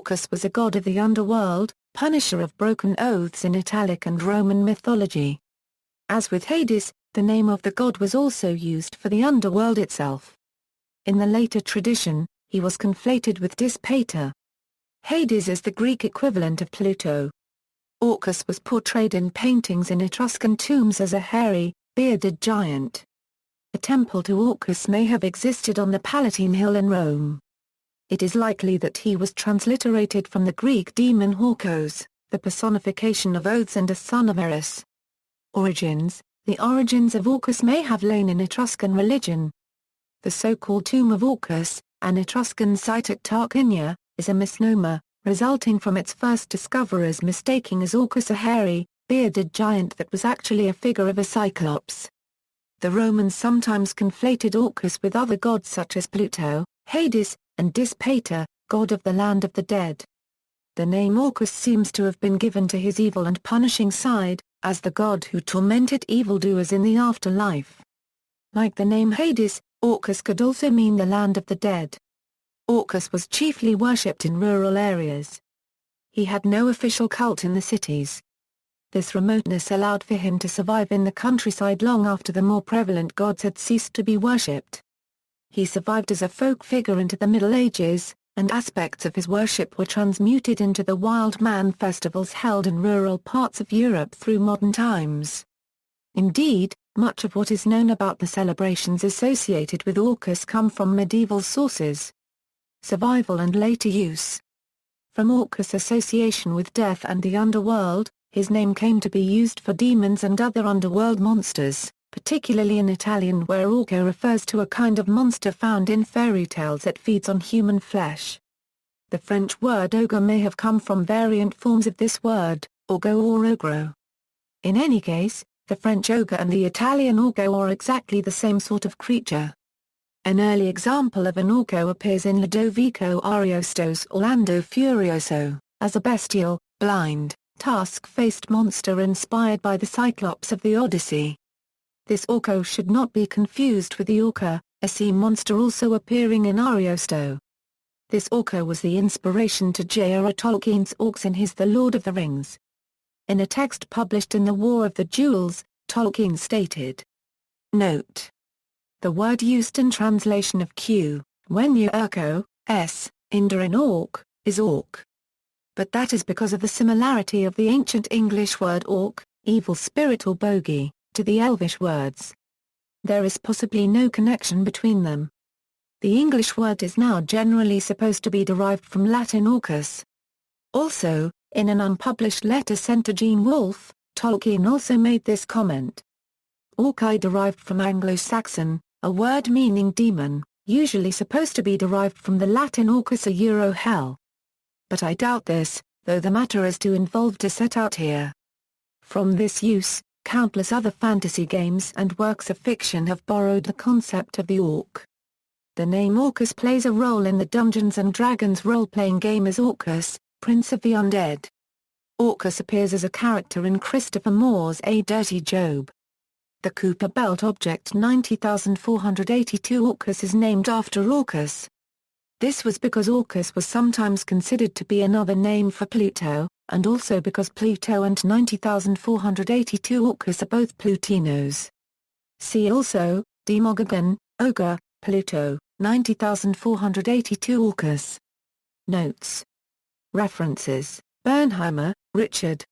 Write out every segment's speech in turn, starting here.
Orcus was a god of the underworld, punisher of broken oaths in Italic and Roman mythology. As with Hades, the name of the god was also used for the underworld itself. In the later tradition, he was conflated with Dispater. Hades is the Greek equivalent of Pluto. Orcus was portrayed in paintings in Etruscan tombs as a hairy, bearded giant. A temple to Orcus may have existed on the Palatine Hill in Rome. It is likely that he was transliterated from the Greek daemon Horkos, the personification of oaths and a son of Eris. Origins: the origins of Orcus may have lain in Etruscan religion. The so-called tomb of Orcus, an Etruscan site at Tarquinia, is a misnomer, resulting from its first discoverers mistaking as Orcus a hairy, bearded giant that was actually a figure of a cyclops. The Romans sometimes conflated Orcus with other gods such as Pluto, Hades, and Dispater, god of the land of the dead. The name Orcus seems to have been given to his evil and punishing side, as the god who tormented evildoers in the afterlife. Like the name Hades, Orcus could also mean the land of the dead. Orcus was chiefly worshipped in rural areas. He had no official cult in the cities. This remoteness allowed for him to survive in the countryside long after the more prevalent gods had ceased to be worshipped. He survived as a folk figure into the Middle Ages, and aspects of his worship were transmuted into the wild man festivals held in rural parts of Europe through modern times. Indeed, much of what is known about the celebrations associated with Orcus come from medieval sources. Survival and later use. From Orcus' association with death and the underworld, his name came to be used for demons and other underworld monsters, particularly in Italian where Orco refers to a kind of monster found in fairy tales that feeds on human flesh. The French word ogre may have come from variant forms of this word, orgo or ogro. In any case, the French ogre and the Italian orco are exactly the same sort of creature. An early example of an orco appears in Ludovico Ariosto's Orlando Furioso, as a bestial, blind, task-faced monster inspired by the Cyclops of the Odyssey. This orco should not be confused with the orca, a sea monster also appearing in Ariosto. This orca was the inspiration to J.R.R. Tolkien's orcs in his The Lord of the Rings. In a text published in The War of the Jewels, Tolkien stated, Note: the word used in translation of Q, when you urco, s, inder in orc, is orc. But that is because of the similarity of the ancient English word orc, evil spirit or bogey, to the Elvish words. There is possibly no connection between them. The English word is now generally supposed to be derived from Latin orcus. Also, in an unpublished letter sent to Gene Wolfe, Tolkien also made this comment. Orcai derived from Anglo-Saxon, a word meaning demon, usually supposed to be derived from the Latin orcus a euro hell. But I doubt this, though the matter is too involved to set out here. From this use, countless other fantasy games and works of fiction have borrowed the concept of the orc. The name Orcus plays a role in the Dungeons & Dragons role-playing game as Orcus, Prince of the Undead. Orcus appears as a character in Christopher Moore's A Dirty Job. The Kuiper Belt Object 90482 Orcus is named after Orcus. This was because Orcus was sometimes considered to be another name for Pluto, and also because Pluto and 90482 Orcus are both Plutinos. See also, Demogogon, Ogre, Pluto, 90482 Orcus. Notes. References: Bernheimer, Richard.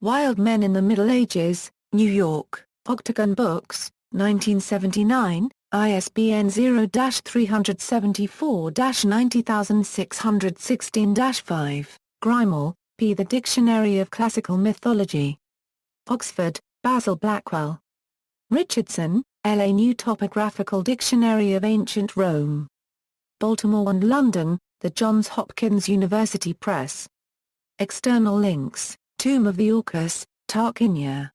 Wild Men in the Middle Ages, New York, Octagon Books, 1979, ISBN 0-374-90616-5. Grimall, P. The Dictionary of Classical Mythology. Oxford, Basil Blackwell. Richardson, L. A New Topographical Dictionary of Ancient Rome. Baltimore and London, The Johns Hopkins University Press. External links: Tomb of the Orcus, Tarquinia.